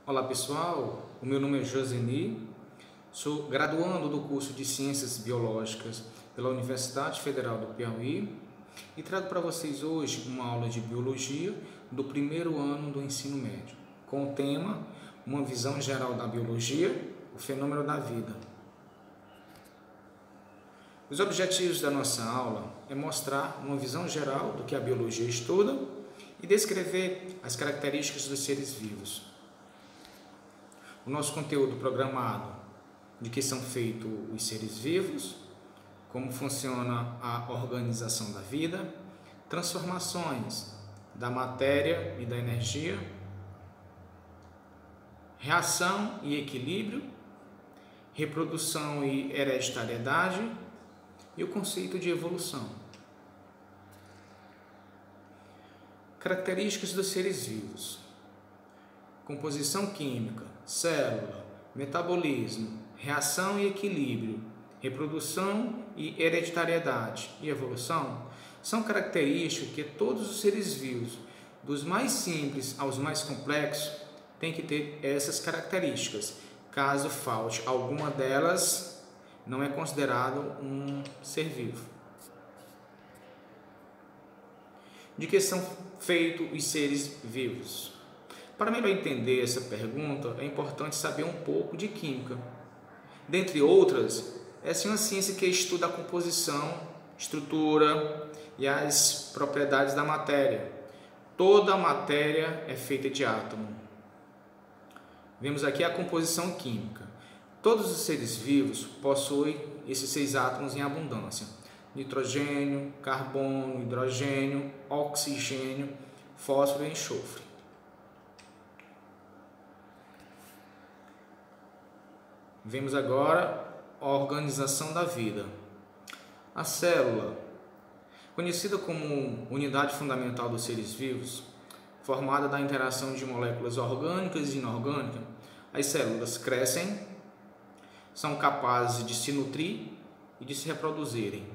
Olá pessoal, o meu nome é Joseni, sou graduando do curso de Ciências Biológicas pela Universidade Federal do Piauí e trago para vocês hoje uma aula de Biologia do primeiro ano do ensino médio, com o tema Uma visão geral da biologia, o fenômeno da vida. Os objetivos da nossa aula é mostrar uma visão geral do que a biologia estuda e descrever as características dos seres vivos. O nosso conteúdo programado, de que são feitos os seres vivos, como funciona a organização da vida, transformações da matéria e da energia, reação e equilíbrio, reprodução e hereditariedade e o conceito de evolução. Características dos seres vivos: composição química, célula, metabolismo, reação e equilíbrio, reprodução e hereditariedade e evolução são características que todos os seres vivos, dos mais simples aos mais complexos, têm que ter essas características. Caso falte alguma delas, não é considerado um ser vivo. De que são feitos os seres vivos? Para melhor entender essa pergunta, é importante saber um pouco de química. Dentre outras, essa é uma ciência que estuda a composição, estrutura e as propriedades da matéria. Toda a matéria é feita de átomo. Vemos aqui a composição química. Todos os seres vivos possuem esses 6 átomos em abundância: nitrogênio, carbono, hidrogênio, oxigênio, fósforo e enxofre. Vemos agora a organização da vida. A célula, conhecida como unidade fundamental dos seres vivos, formada da interação de moléculas orgânicas e inorgânicas, as células crescem, são capazes de se nutrir e de se reproduzirem.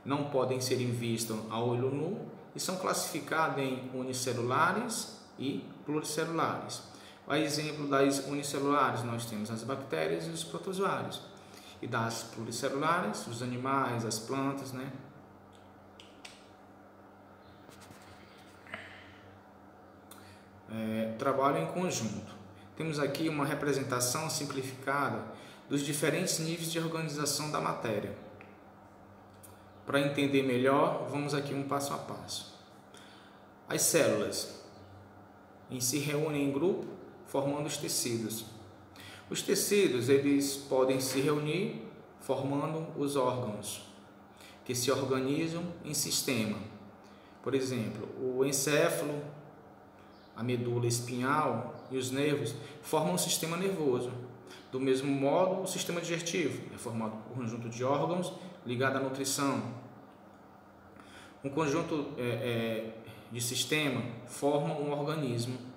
Não podem ser vistas a olho nu e são classificadas em unicelulares e pluricelulares. A exemplo das unicelulares, nós temos as bactérias e os protozoários. E das pluricelulares, os animais, as plantas, trabalham em conjunto. Temos aqui uma representação simplificada dos diferentes níveis de organização da matéria. Para entender melhor, vamos aqui um passo a passo. As células se reúnem em grupo, formando os tecidos. Os tecidos, eles podem se reunir formando os órgãos, que se organizam em sistema. Por exemplo, o encéfalo, a medula espinhal e os nervos formam um sistema nervoso. Do mesmo modo, o sistema digestivo é formado por um conjunto de órgãos ligado à nutrição. Um conjunto de sistema forma um organismo.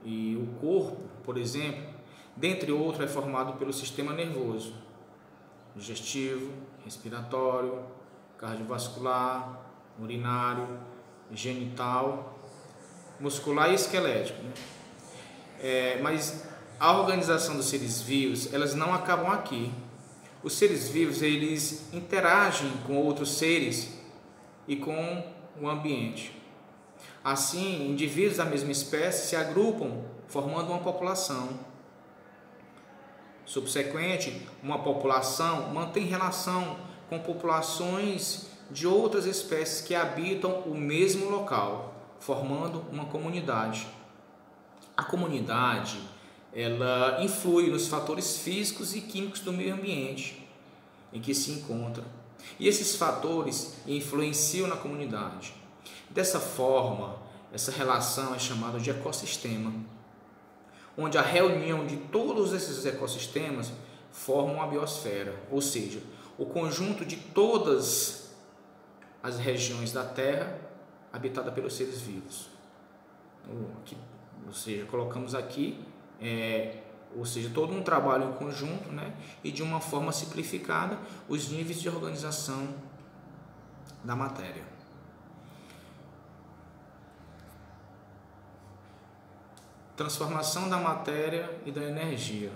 E o corpo, por exemplo, dentre outros, é formado pelo sistema nervoso, digestivo, respiratório, cardiovascular, urinário, genital, muscular e esquelético. Mas a organização dos seres vivos, elas não acabam aqui. Os seres vivos, eles interagem com outros seres e com o ambiente. Assim, indivíduos da mesma espécie se agrupam, formando uma população. Subsequente, uma população mantém relação com populações de outras espécies que habitam o mesmo local, formando uma comunidade. A comunidade, ela influi nos fatores físicos e químicos do meio ambiente em que se encontra. E esses fatores influenciam na comunidade. Dessa forma, essa relação é chamada de ecossistema, onde a reunião de todos esses ecossistemas formam a biosfera, ou seja, o conjunto de todas as regiões da Terra habitada pelos seres vivos. Ou seja, colocamos aqui, todo um trabalho em conjunto, e de uma forma simplificada, os níveis de organização da matéria. transformação da matéria e da energia.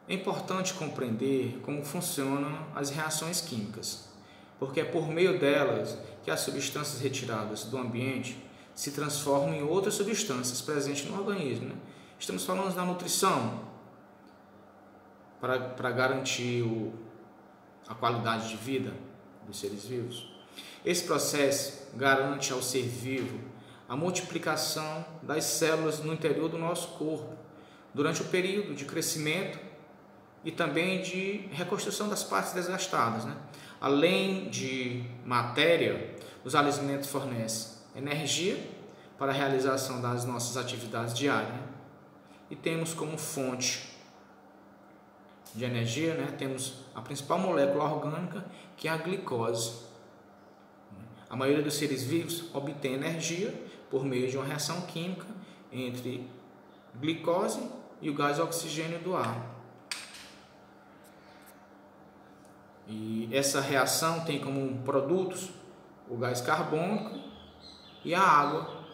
É importante compreender como funcionam as reações químicas, porque é por meio delas que as substâncias retiradas do ambiente se transformam em outras substâncias presentes no organismo, né? Estamos falando da nutrição, para garantir a qualidade de vida dos seres vivos. Esse processo garante ao ser vivo a multiplicação das células no interior do nosso corpo, durante o período de crescimento e também de reconstrução das partes desgastadas, né? Além de matéria, os alimentos fornecem energia para a realização das nossas atividades diárias, né? E temos como fonte de energia, né, temos a principal molécula orgânica, que é a glicose. A maioria dos seres vivos obtém energia por meio de uma reação química entre glicose e o gás oxigênio do ar. E essa reação tem como produtos o gás carbônico e a água,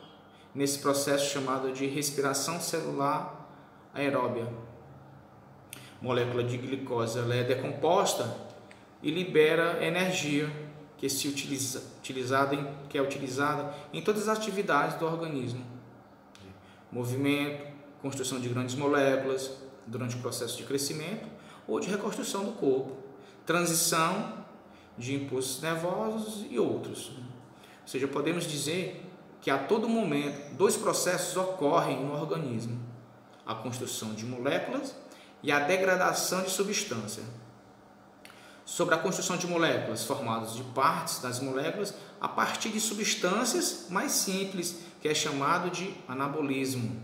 nesse processo chamado de respiração celular aeróbia. A molécula de glicose ela é decomposta e libera energia que é utilizada em todas as atividades do organismo. Movimento, construção de grandes moléculas durante o processo de crescimento ou de reconstrução do corpo, transição de impulsos nervosos e outros. Ou seja, podemos dizer que a todo momento dois processos ocorrem no organismo: a construção de moléculas e a degradação de substância. Sobre a construção de moléculas, formadas de partes das moléculas a partir de substâncias mais simples, que é chamado de anabolismo.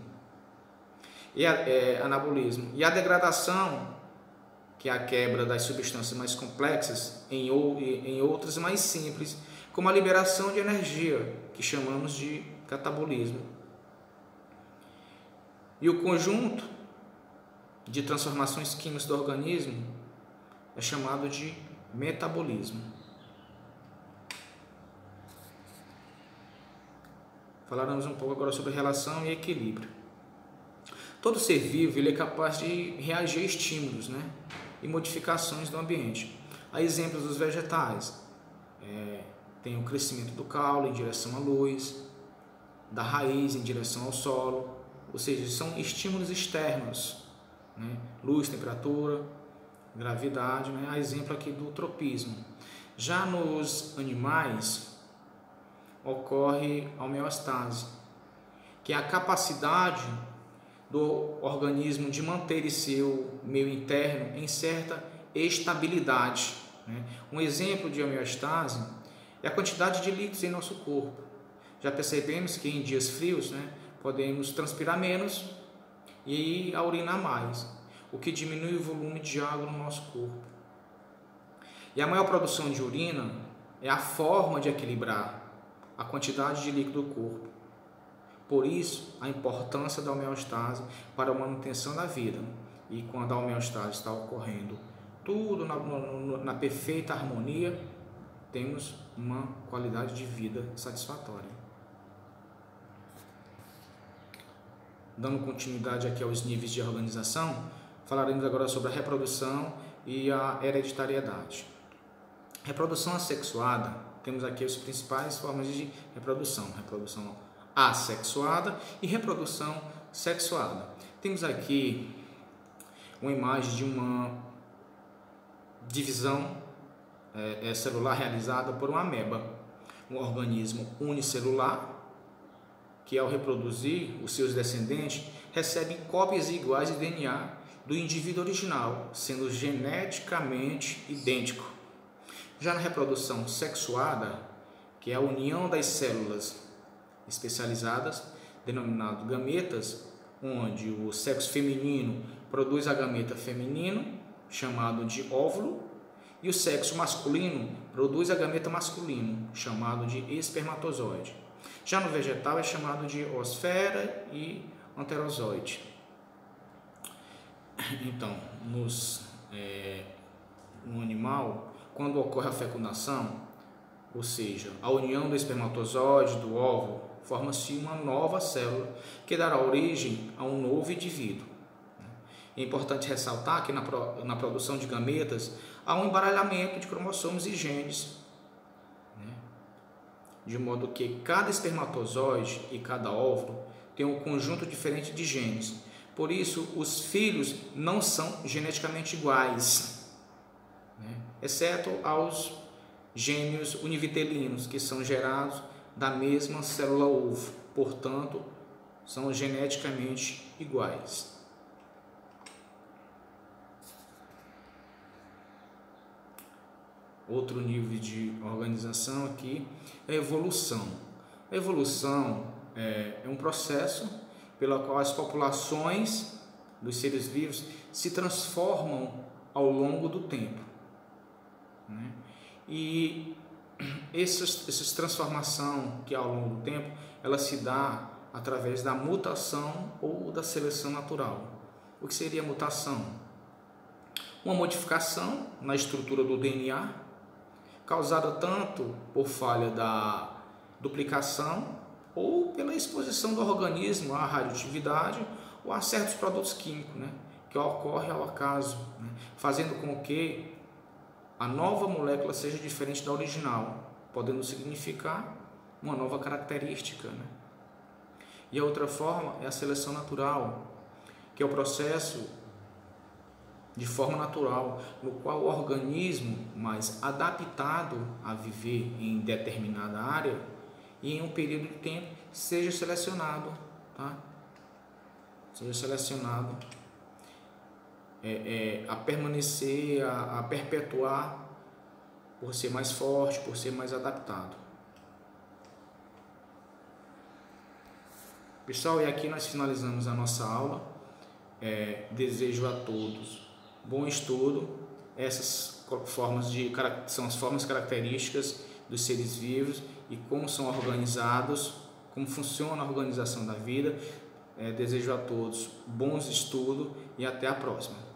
E a degradação, que é a quebra das substâncias mais complexas em outras mais simples, como a liberação de energia, que chamamos de catabolismo. E o conjunto de transformações químicas do organismo é chamado de metabolismo. Falaremos um pouco agora sobre relação e equilíbrio. Todo ser vivo ele é capaz de reagir a estímulos, né, e modificações do ambiente. Há exemplos dos vegetais. Tem o crescimento do caule em direção à luz, da raiz em direção ao solo, ou seja, são estímulos externos, né? Luz, temperatura, gravidade, né? Há exemplo aqui do tropismo. Já nos animais ocorre a homeostase, que é a capacidade do organismo de manter seu meio interno em certa estabilidade, né? Um exemplo de homeostase é a quantidade de líquidos em nosso corpo. Já percebemos que em dias frios, né, podemos transpirar menos e a urinar mais, o que diminui o volume de água no nosso corpo. E a maior produção de urina é a forma de equilibrar a quantidade de líquido do corpo. Por isso, a importância da homeostase para a manutenção da vida. E quando a homeostase está ocorrendo tudo na perfeita harmonia, temos uma qualidade de vida satisfatória. Dando continuidade aqui aos níveis de organização, falaremos agora sobre a reprodução e a hereditariedade. Reprodução assexuada, temos aqui as principais formas de reprodução: reprodução assexuada e reprodução sexuada. Temos aqui uma imagem de uma divisão celular realizada por uma ameba, um organismo unicelular que, ao reproduzir os seus descendentes, recebe cópias iguais de DNA do indivíduo original, sendo geneticamente idêntico. Já na reprodução sexuada, que é a união das células especializadas, denominado gametas, onde o sexo feminino produz a gameta feminino, chamado de óvulo, e o sexo masculino produz a gameta masculino, chamado de espermatozoide. Já no vegetal é chamado de oosfera e anterozoide. Então, no animal, quando ocorre a fecundação, ou seja, a união do espermatozoide, do óvulo forma-se uma nova célula que dará origem a um novo indivíduo. É importante ressaltar que na produção de gametas há um embaralhamento de cromossomos e genes, de modo que cada espermatozoide e cada óvulo tem um conjunto diferente de genes. Por isso, os filhos não são geneticamente iguais, exceto aos gêmeos univitelinos, que são gerados da mesma célula ovo, portanto, são geneticamente iguais. Outro nível de organização aqui é a evolução. A evolução é um processo pelo qual as populações dos seres vivos se transformam ao longo do tempo, E essa transformação que ao longo do tempo, ela se dá através da mutação ou da seleção natural. O que seria a mutação? Uma modificação na estrutura do DNA, causada tanto por falha da duplicação ou pela exposição do organismo à radioatividade ou a certos produtos químicos, que ocorre ao acaso, fazendo com que a nova molécula seja diferente da original, podendo significar uma nova característica. E a outra forma é a seleção natural, que é o processo de forma natural, no qual o organismo mais adaptado a viver em determinada área e em um período de tempo seja selecionado, Seja selecionado a permanecer, a perpetuar, por ser mais forte, por ser mais adaptado. Pessoal, e aqui nós finalizamos a nossa aula. Desejo a todos bom estudo. Essas são as formas características dos seres vivos e como são organizados, como funciona a organização da vida. Desejo a todos bons estudos e até a próxima.